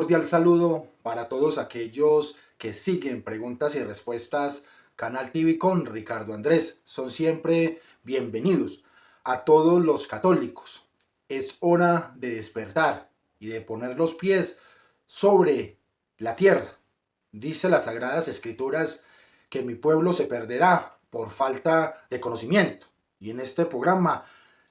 cordial saludo para todos aquellos que siguen preguntas y respuestas Canal TV con Ricardo Andrés. Son siempre bienvenidos. A todos los católicos, es hora de despertar y de poner los pies sobre la tierra. Dice las Sagradas Escrituras que mi pueblo se perderá por falta de conocimiento. Y en este programa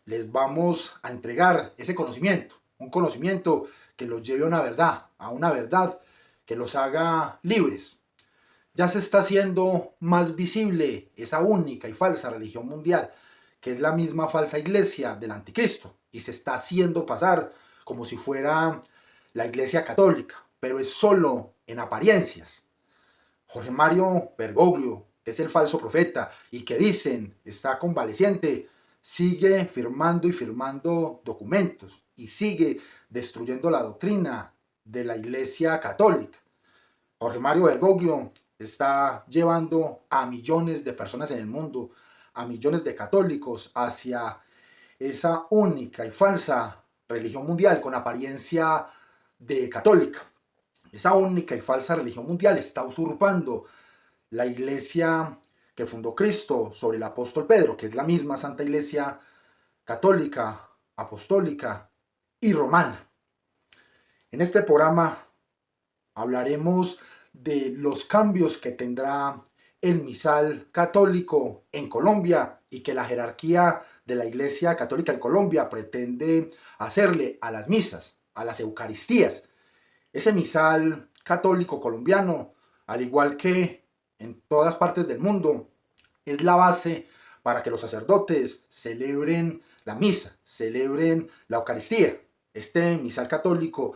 les vamos a entregar ese conocimiento, un conocimiento que los lleve a una verdad que los haga libres. Ya se está haciendo más visible esa única y falsa religión mundial, que es la misma falsa iglesia del anticristo, y se está haciendo pasar como si fuera la iglesia católica, pero es solo en apariencias. Jorge Mario Bergoglio, que es el falso profeta y que dicen está convaleciente, sigue firmando y firmando documentos y sigue destruyendo la doctrina de la iglesia católica. Jorge Mario Bergoglio está llevando a millones de personas en el mundo, a millones de católicos, hacia esa única y falsa religión mundial con apariencia de católica. Esa única y falsa religión mundial está usurpando la iglesia que fundó Cristo sobre el apóstol Pedro, que es la misma Santa Iglesia católica, apostólica y romana. En este programa hablaremos de los cambios que tendrá el misal católico en Colombia y que la jerarquía de la Iglesia Católica en Colombia pretende hacerle a las misas, a las Eucaristías. Ese misal católico colombiano, al igual que en todas partes del mundo, es la base para que los sacerdotes celebren la misa, celebren la Eucaristía. Este misal católico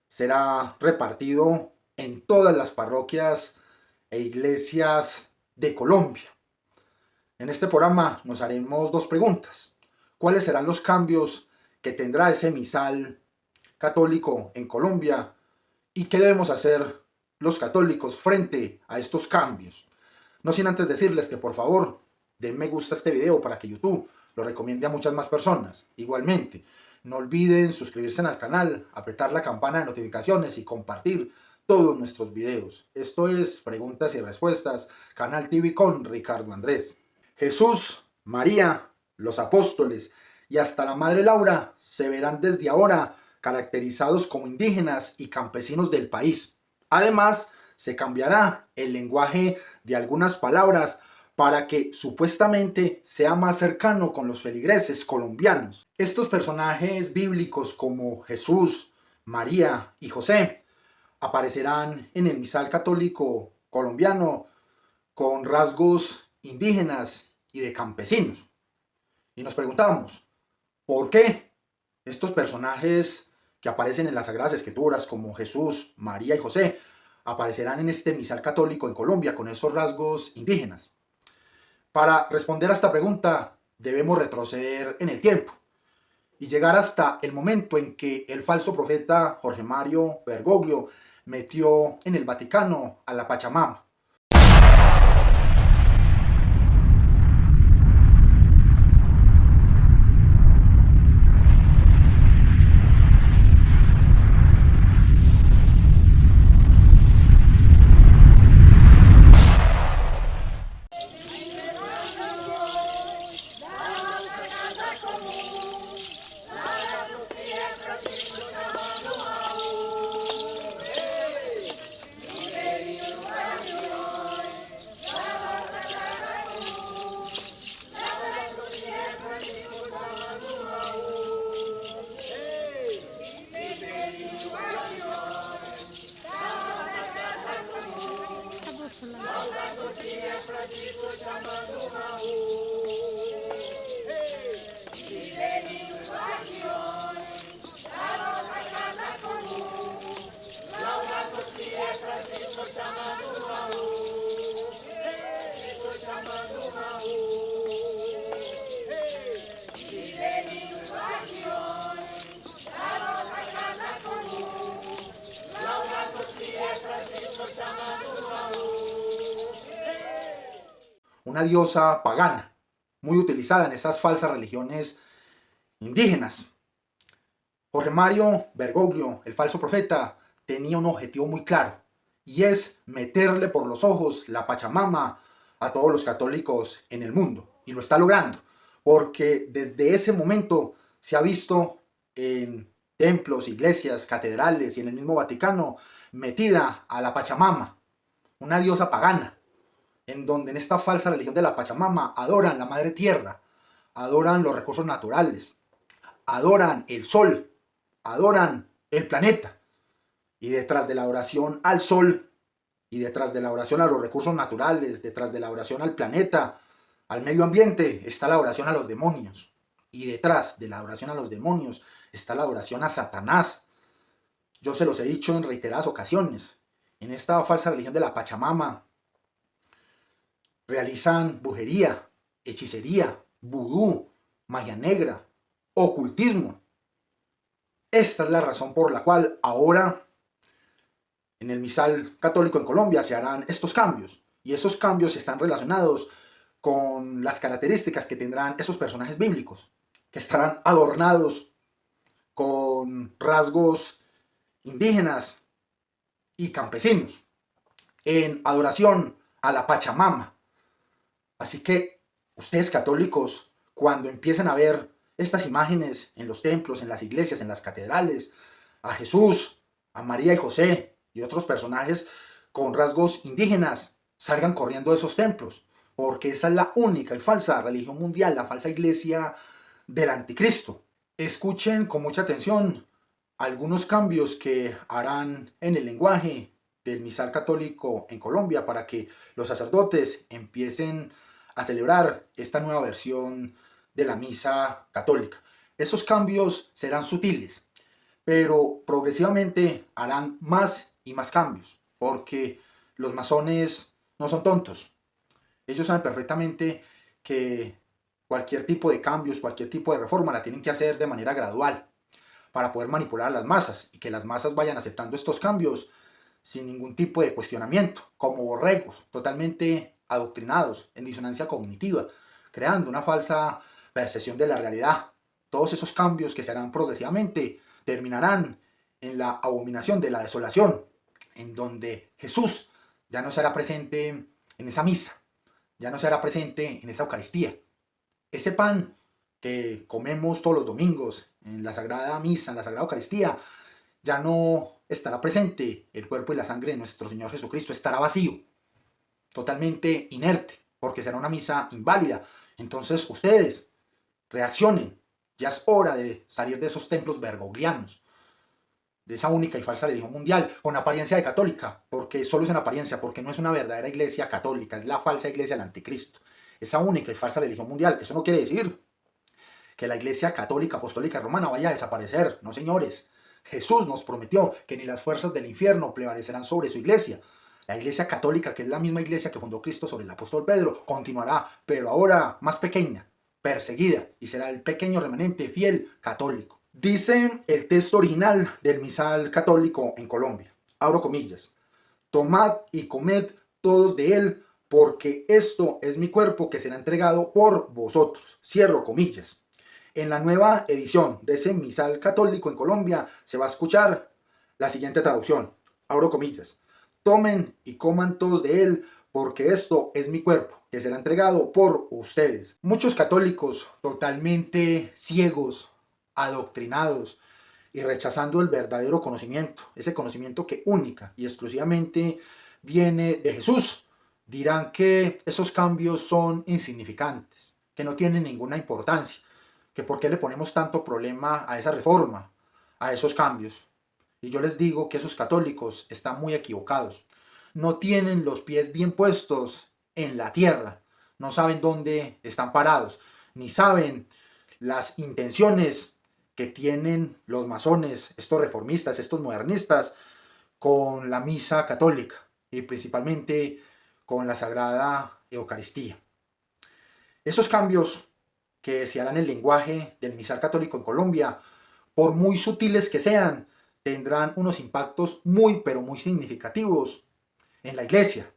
será repartido en todas las parroquias e iglesias de Colombia. En este programa nos haremos dos preguntas. ¿Cuáles serán los cambios que tendrá ese misal católico en Colombia? ¿Y qué debemos hacer los católicos frente a estos cambios? No sin antes decirles que por favor den me gusta a este video para que YouTube lo recomiende a muchas más personas. Igualmente, no olviden suscribirse al canal, apretar la campana de notificaciones y compartir todos nuestros videos. Esto es Preguntas y Respuestas, Canal TV con Ricardo Andrés. Jesús, María, los apóstoles y hasta la Madre Laura se verán desde ahora caracterizados como indígenas y campesinos del país. Además, se cambiará el lenguaje de algunas palabras para que supuestamente sea más cercano con los feligreses colombianos. Estos personajes bíblicos como Jesús, María y José aparecerán en el misal católico colombiano con rasgos indígenas y de campesinos. Y nos preguntamos, ¿por qué estos personajes que aparecen en las Sagradas Escrituras como Jesús, María y José aparecerán en este misal católico en Colombia con esos rasgos indígenas? Para responder a esta pregunta debemos retroceder en el tiempo y llegar hasta el momento en que el falso profeta Jorge Mario Bergoglio metió en el Vaticano a la Pachamama. Una diosa pagana, muy utilizada en esas falsas religiones indígenas. Jorge Mario Bergoglio, el falso profeta, tenía un objetivo muy claro, y es meterle por los ojos la Pachamama a todos los católicos en el mundo. Y lo está logrando, porque desde ese momento se ha visto en templos, iglesias, catedrales y en el mismo Vaticano metida a la Pachamama, una diosa pagana, en donde en esta falsa religión de la Pachamama adoran la madre tierra, adoran los recursos naturales, adoran el sol, adoran el planeta. Y detrás de la oración al sol, y detrás de la oración a los recursos naturales, detrás de la oración al planeta, al medio ambiente, está la oración a los demonios. Y detrás de la oración a los demonios está la oración a Satanás. Yo se los he dicho en reiteradas ocasiones. En esta falsa religión de la Pachamama realizan brujería, hechicería, vudú, magia negra, ocultismo. Esta es la razón por la cual ahora en el misal católico en Colombia se harán estos cambios. Y esos cambios están relacionados con las características que tendrán esos personajes bíblicos, que estarán adornados con rasgos indígenas y campesinos, en adoración a la Pachamama. Así que ustedes católicos, cuando empiecen a ver estas imágenes en los templos, en las iglesias, en las catedrales, a Jesús, a María y José y otros personajes con rasgos indígenas, salgan corriendo de esos templos, porque esa es la única y falsa religión mundial, la falsa iglesia del anticristo. Escuchen con mucha atención algunos cambios que harán en el lenguaje del misal católico en Colombia para que los sacerdotes empiecen a celebrar esta nueva versión de la misa católica. Esos cambios serán sutiles, pero progresivamente harán más y más cambios, porque los masones no son tontos. Ellos saben perfectamente que cualquier tipo de cambios, cualquier tipo de reforma la tienen que hacer de manera gradual para poder manipular a las masas y que las masas vayan aceptando estos cambios sin ningún tipo de cuestionamiento, como borregos totalmente adoctrinados en disonancia cognitiva, creando una falsa percepción de la realidad. Todos esos cambios que se harán progresivamente terminarán en la abominación de la desolación, en donde Jesús ya no será presente en esa misa, ya no será presente en esa Eucaristía. Ese pan que comemos todos los domingos en la Sagrada Misa, en la Sagrada Eucaristía, ya no estará presente. El cuerpo y la sangre de nuestro Señor Jesucristo estará vacío, totalmente inerte, porque será una misa inválida. Entonces ustedes reaccionen. Ya es hora de salir de esos templos bergoglianos, de esa única y falsa religión mundial, con apariencia de católica, porque solo es una apariencia, porque no es una verdadera iglesia católica, es la falsa iglesia del anticristo. Esa única y falsa religión mundial. Eso no quiere decir que la iglesia católica, apostólica, romana vaya a desaparecer. No, señores. Jesús nos prometió que ni las fuerzas del infierno prevalecerán sobre su iglesia. La iglesia católica, que es la misma iglesia que fundó Cristo sobre el apóstol Pedro, continuará, pero ahora más pequeña, perseguida, y será el pequeño remanente fiel católico. Dice el texto original del misal católico en Colombia, abro comillas: tomad y comed todos de él, porque esto es mi cuerpo que será entregado por vosotros. Cierro comillas. En la nueva edición de ese misal católico en Colombia se va a escuchar la siguiente traducción, abro comillas: tomen y coman todos de él, porque esto es mi cuerpo que será entregado por ustedes. Muchos católicos totalmente ciegos, adoctrinados y rechazando el verdadero conocimiento, ese conocimiento que única y exclusivamente viene de Jesús, dirán que esos cambios son insignificantes, que no tienen ninguna importancia, que por qué le ponemos tanto problema a esa reforma, a esos cambios. Y yo les digo que esos católicos están muy equivocados. No tienen los pies bien puestos en la tierra, no saben dónde están parados, ni saben las intenciones que tienen los masones, estos reformistas, estos modernistas, con la misa católica y principalmente con la Sagrada Eucaristía. Esos cambios que se harán en el lenguaje del misal católico en Colombia, por muy sutiles que sean, tendrán unos impactos muy pero muy significativos en la iglesia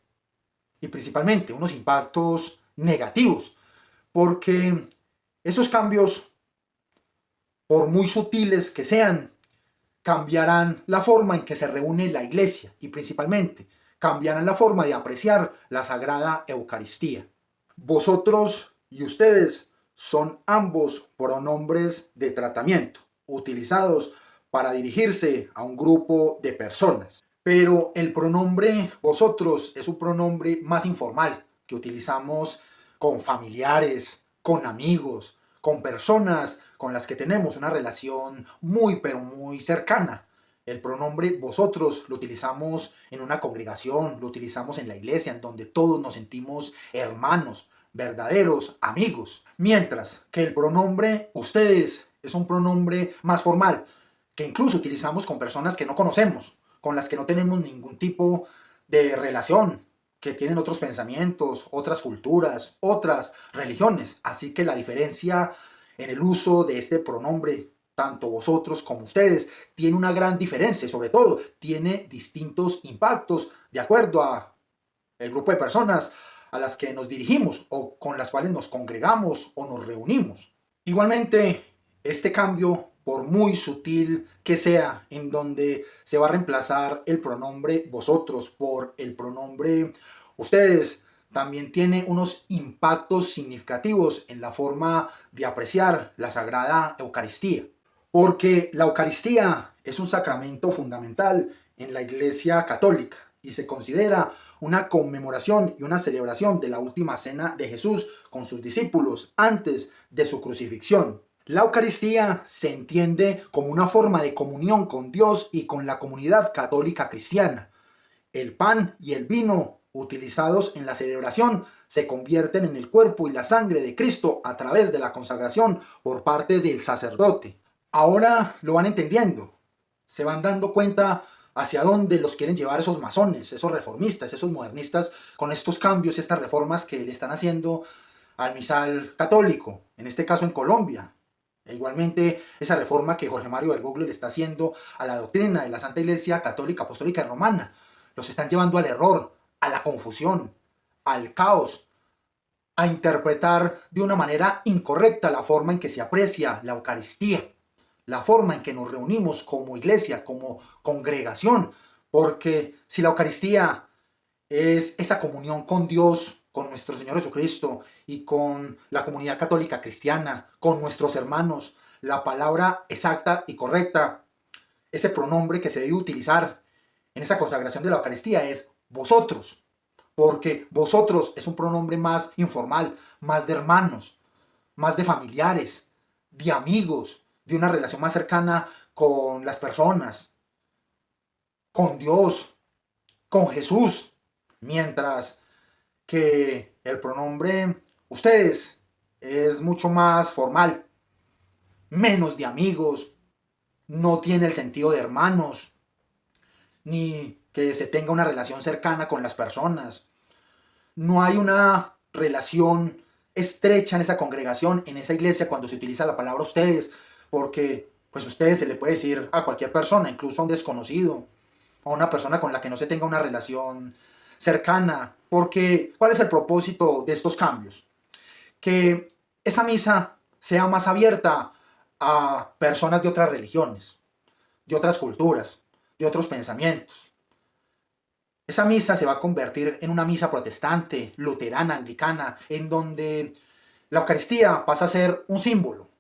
y principalmente unos impactos negativos, porque esos cambios, por muy sutiles que sean, cambiarán la forma en que se reúne la iglesia y principalmente cambiarán la forma de apreciar la Sagrada Eucaristía. Vosotros y ustedes son ambos pronombres de tratamiento, utilizados para dirigirse a un grupo de personas. Pero el pronombre vosotros es un pronombre más informal que utilizamos con familiares, con amigos, con personas con las que tenemos una relación muy pero muy cercana. El pronombre vosotros lo utilizamos en una congregación, lo utilizamos en la iglesia, en donde todos nos sentimos hermanos, verdaderos amigos. Mientras que el pronombre ustedes es un pronombre más formal, que incluso utilizamos con personas que no conocemos, con las que no tenemos ningún tipo de relación, que tienen otros pensamientos, otras culturas, otras religiones. Así que la diferencia en el uso de este pronombre, tanto vosotros como ustedes, tiene una gran diferencia y sobre todo tiene distintos impactos de acuerdo a el grupo de personas a las que nos dirigimos o con las cuales nos congregamos o nos reunimos. Igualmente, este cambio, por muy sutil que sea, en donde se va a reemplazar el pronombre vosotros por el pronombre ustedes, también tiene unos impactos significativos en la forma de apreciar la Sagrada Eucaristía. Porque la Eucaristía es un sacramento fundamental en la Iglesia Católica y se considera una conmemoración y una celebración de la última cena de Jesús con sus discípulos antes de su crucifixión. La Eucaristía se entiende como una forma de comunión con Dios y con la comunidad católica cristiana. El pan y el vino utilizados en la celebración se convierten en el cuerpo y la sangre de Cristo a través de la consagración por parte del sacerdote. Ahora lo van entendiendo, se van dando cuenta hacia dónde los quieren llevar esos masones, esos reformistas, esos modernistas, con estos cambios y estas reformas que le están haciendo al misal católico, en este caso en Colombia. E igualmente esa reforma que Jorge Mario Bergoglio le está haciendo a la doctrina de la Santa Iglesia Católica Apostólica y Romana. Los están llevando al error, a la confusión, al caos, a interpretar de una manera incorrecta la forma en que se aprecia la Eucaristía, la forma en que nos reunimos como iglesia, como congregación, porque si la Eucaristía es esa comunión con Dios, con nuestro Señor Jesucristo y con la comunidad católica cristiana, con nuestros hermanos, la palabra exacta y correcta, ese pronombre que se debe utilizar en esa consagración de la Eucaristía es vosotros, porque vosotros es un pronombre más informal, más de hermanos, más de familiares, de amigos, de una relación más cercana con las personas, con Dios, con Jesús, mientras que el pronombre ustedes es mucho más formal, menos de amigos, no tiene el sentido de hermanos, ni que se tenga una relación cercana con las personas. No hay una relación estrecha en esa congregación, en esa iglesia, cuando se utiliza la palabra ustedes, porque pues ustedes se le puede decir a cualquier persona, incluso a un desconocido, a una persona con la que no se tenga una relación cercana, porque ¿cuál es el propósito de estos cambios? Que esa misa sea más abierta a personas de otras religiones, de otras culturas, de otros pensamientos. Esa misa se va a convertir en una misa protestante, luterana, anglicana, en donde la Eucaristía pasa a ser un símbolo,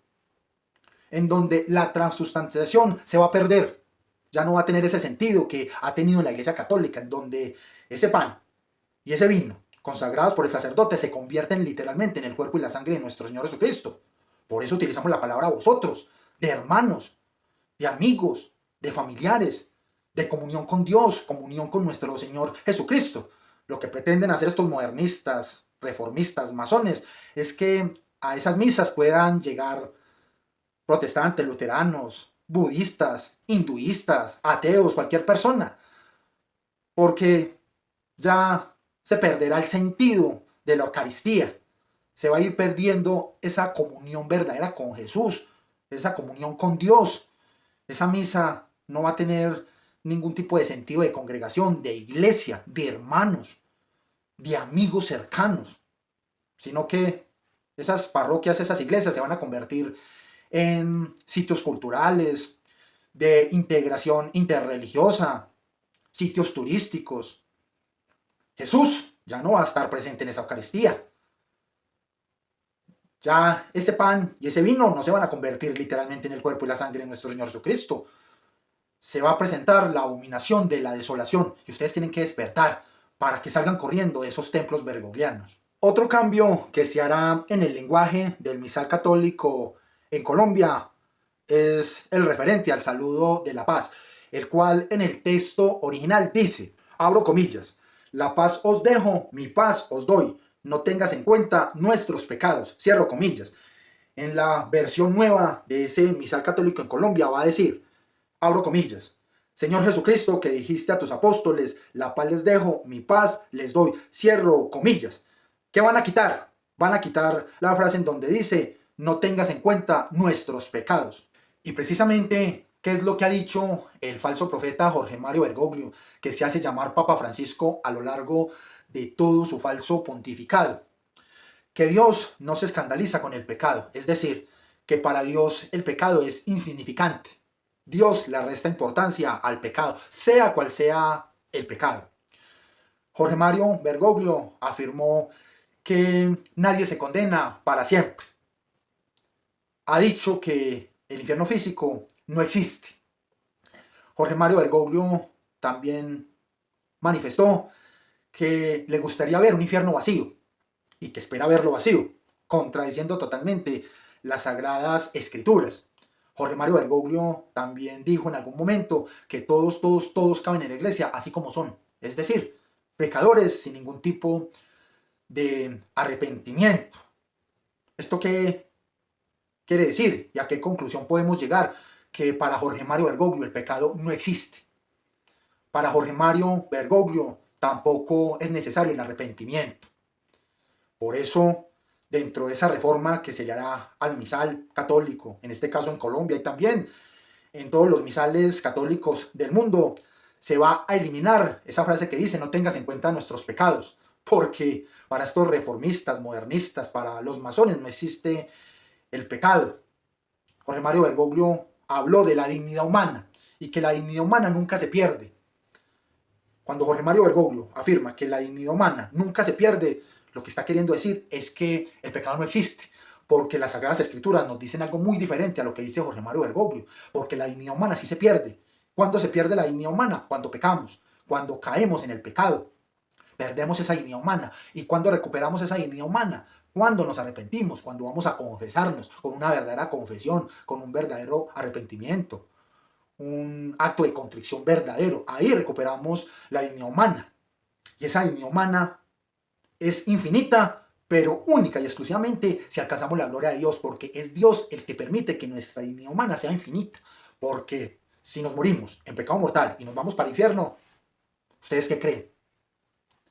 en donde la transustanciación se va a perder. Ya no va a tener ese sentido que ha tenido la Iglesia Católica, en donde ese pan y ese vino, consagrados por el sacerdote, se convierten literalmente en el cuerpo y la sangre de nuestro Señor Jesucristo. Por eso utilizamos la palabra vosotros, de hermanos, de amigos, de familiares, de comunión con Dios, comunión con nuestro Señor Jesucristo. Lo que pretenden hacer estos modernistas, reformistas, masones, es que a esas misas puedan llegar protestantes, luteranos, budistas, hinduistas, ateos, cualquier persona, porque ya se perderá el sentido de la Eucaristía. Se va a ir perdiendo esa comunión verdadera con Jesús, esa comunión con Dios. Esa misa no va a tener ningún tipo de sentido de congregación, de iglesia, de hermanos, de amigos cercanos, sino que esas parroquias, esas iglesias se van a convertir en sitios culturales, de integración interreligiosa, sitios turísticos. Jesús ya no va a estar presente en esa Eucaristía. Ya ese pan y ese vino no se van a convertir literalmente en el cuerpo y la sangre de nuestro Señor Jesucristo. Se va a presentar la abominación de la desolación y ustedes tienen que despertar para que salgan corriendo de esos templos bergoglianos. Otro cambio que se hará en el lenguaje del misal católico en Colombia es el referente al saludo de la paz, el cual en el texto original dice, abro comillas, la paz os dejo, mi paz os doy, no tengas en cuenta nuestros pecados, cierro comillas. En la versión nueva de ese misal católico en Colombia va a decir, abro comillas, Señor Jesucristo, que dijiste a tus apóstoles, la paz les dejo, mi paz les doy, cierro comillas. ¿Qué van a quitar? Van a quitar la frase en donde dice, no tengas en cuenta nuestros pecados. Y precisamente, ¿qué es lo que ha dicho el falso profeta Jorge Mario Bergoglio, que se hace llamar Papa Francisco a lo largo de todo su falso pontificado? Que Dios no se escandaliza con el pecado, es decir, que para Dios el pecado es insignificante. Dios le resta importancia al pecado, sea cual sea el pecado. Jorge Mario Bergoglio afirmó que nadie se condena para siempre. Ha dicho que el infierno físico no existe. Jorge Mario Bergoglio también manifestó que le gustaría ver un infierno vacío y que espera verlo vacío, contradiciendo totalmente las sagradas escrituras. Jorge Mario Bergoglio también dijo en algún momento que todos caben en la iglesia así como son, es decir, pecadores sin ningún tipo de arrepentimiento. ¿Esto qué quiere decir? ¿Y a qué conclusión podemos llegar? Que para Jorge Mario Bergoglio el pecado no existe. Para Jorge Mario Bergoglio tampoco es necesario el arrepentimiento. Por eso, dentro de esa reforma que se le hará al misal católico, en este caso en Colombia y también en todos los misales católicos del mundo, se va a eliminar esa frase que dice no tengas en cuenta nuestros pecados, porque para estos reformistas, modernistas, para los masones no existe el pecado. Jorge Mario Bergoglio habló de la dignidad humana y que la dignidad humana nunca se pierde. Cuando Jorge Mario Bergoglio afirma que la dignidad humana nunca se pierde, lo que está queriendo decir es que el pecado no existe, porque las Sagradas Escrituras nos dicen algo muy diferente a lo que dice Jorge Mario Bergoglio, porque la dignidad humana sí se pierde. ¿Cuándo se pierde la dignidad humana? Cuando pecamos, cuando caemos en el pecado. Perdemos esa dignidad humana. ¿Y cuándo recuperamos esa dignidad humana? Cuando nos arrepentimos, cuando vamos a confesarnos con una verdadera confesión, con un verdadero arrepentimiento, un acto de contrición verdadero. Ahí recuperamos la dignidad humana. Y esa dignidad humana es infinita, pero única y exclusivamente si alcanzamos la gloria de Dios, porque es Dios el que permite que nuestra dignidad humana sea infinita. Porque si nos morimos en pecado mortal y nos vamos para el infierno, ¿ustedes qué creen?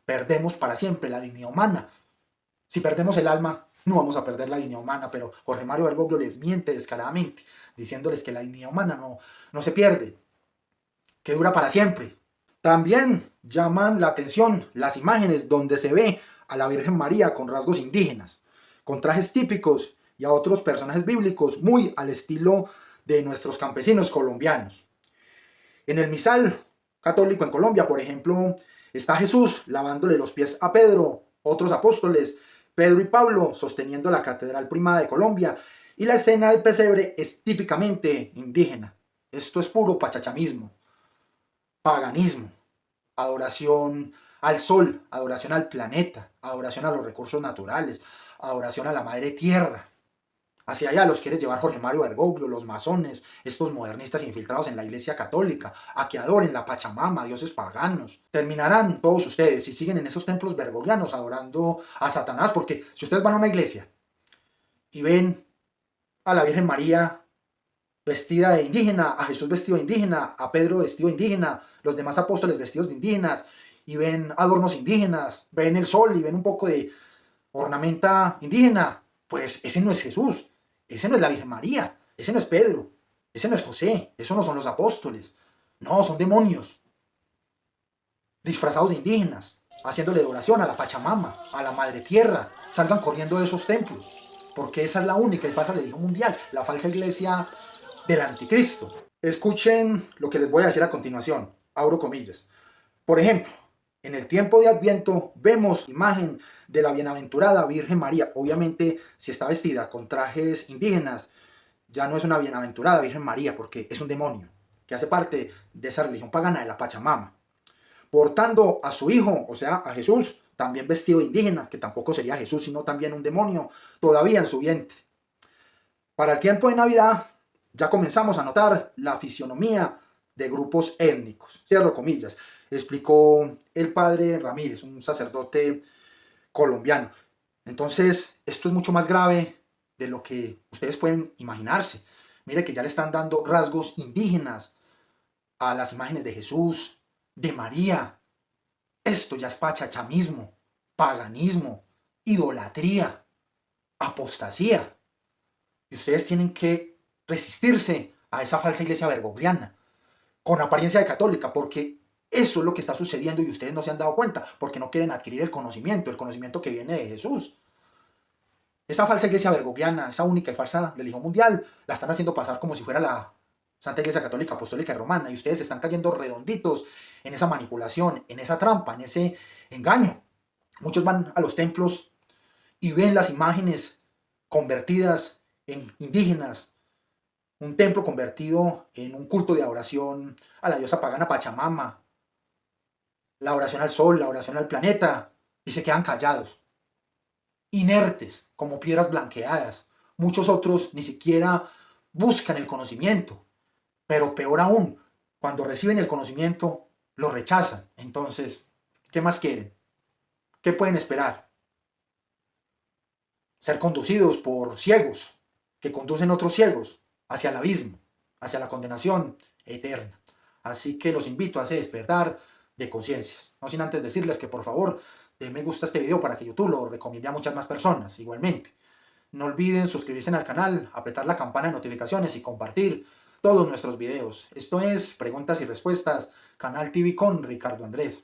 Perdemos para siempre la dignidad humana. Si perdemos el alma, no vamos a perder la dignidad humana, pero Jorge Mario Bergoglio les miente descaradamente, diciéndoles que la dignidad humana no se pierde, que dura para siempre. También llaman la atención las imágenes donde se ve a la Virgen María con rasgos indígenas, con trajes típicos y a otros personajes bíblicos muy al estilo de nuestros campesinos colombianos. En el misal católico en Colombia, por ejemplo, está Jesús lavándole los pies a Pedro, otros apóstoles, Pedro y Pablo sosteniendo la Catedral Primada de Colombia, y la escena del pesebre es típicamente indígena. Esto es puro pachachamismo, paganismo, adoración al sol, adoración al planeta, adoración a los recursos naturales, adoración a la madre tierra. Hacia allá los quiere llevar Jorge Mario Bergoglio, los masones, estos modernistas infiltrados en la iglesia católica, a que adoren la Pachamama, dioses paganos. Terminarán todos ustedes si siguen en esos templos bergoglianos adorando a Satanás, porque si ustedes van a una iglesia y ven a la Virgen María vestida de indígena, a Jesús vestido de indígena, a Pedro vestido de indígena, los demás apóstoles vestidos de indígenas, y ven adornos indígenas, ven el sol y ven un poco de ornamenta indígena, pues ese no es Jesús, ese no es la Virgen María, ese no es Pedro, ese no es José, eso no son los apóstoles, no, son demonios, disfrazados de indígenas, haciéndole adoración a la Pachamama, a la Madre Tierra. Salgan corriendo de esos templos, porque esa es la única y falsa religión mundial, la falsa iglesia del anticristo. Escuchen lo que les voy a decir a continuación, abro comillas. Por ejemplo, en el tiempo de Adviento vemos imagen de la bienaventurada Virgen María. Obviamente, si está vestida con trajes indígenas, ya no es una bienaventurada Virgen María porque es un demonio que hace parte de esa religión pagana de la Pachamama. Portando a su hijo, o sea, a Jesús, también vestido de indígena, que tampoco sería Jesús, sino también un demonio, todavía en su vientre. Para el tiempo de Navidad ya comenzamos a notar la fisionomía de grupos étnicos, cierro comillas, explicó el padre Ramírez, un sacerdote colombiano. Entonces, esto es mucho más grave de lo que ustedes pueden imaginarse. Mire que ya le están dando rasgos indígenas a las imágenes de Jesús, de María. Esto ya es pachachamismo, paganismo, idolatría, apostasía. Y ustedes tienen que resistirse a esa falsa iglesia bergogliana, con apariencia de católica, porque eso es lo que está sucediendo y ustedes no se han dado cuenta, porque no quieren adquirir el conocimiento que viene de Jesús. Esa falsa iglesia bergogliana, esa única y falsa religión mundial, la están haciendo pasar como si fuera la Santa Iglesia Católica Apostólica y Romana, y ustedes están cayendo redonditos en esa manipulación, en esa trampa, en ese engaño. Muchos van a los templos y ven las imágenes convertidas en indígenas, un templo convertido en un culto de adoración a la diosa pagana Pachamama, la oración al sol, la oración al planeta, y se quedan callados, inertes, como piedras blanqueadas. Muchos otros ni siquiera buscan el conocimiento, pero peor aún, cuando reciben el conocimiento, lo rechazan. Entonces, ¿qué más quieren? ¿Qué pueden esperar? Ser conducidos por ciegos, que conducen otros ciegos hacia el abismo, hacia la condenación eterna. Así que los invito a ese despertar de conciencias. No sin antes decirles que por favor den me gusta a este video para que YouTube lo recomiende a muchas más personas. Igualmente, no olviden suscribirse al canal, apretar la campana de notificaciones y compartir todos nuestros videos. Esto es Preguntas y Respuestas, Canal TV con Ricardo Andrés.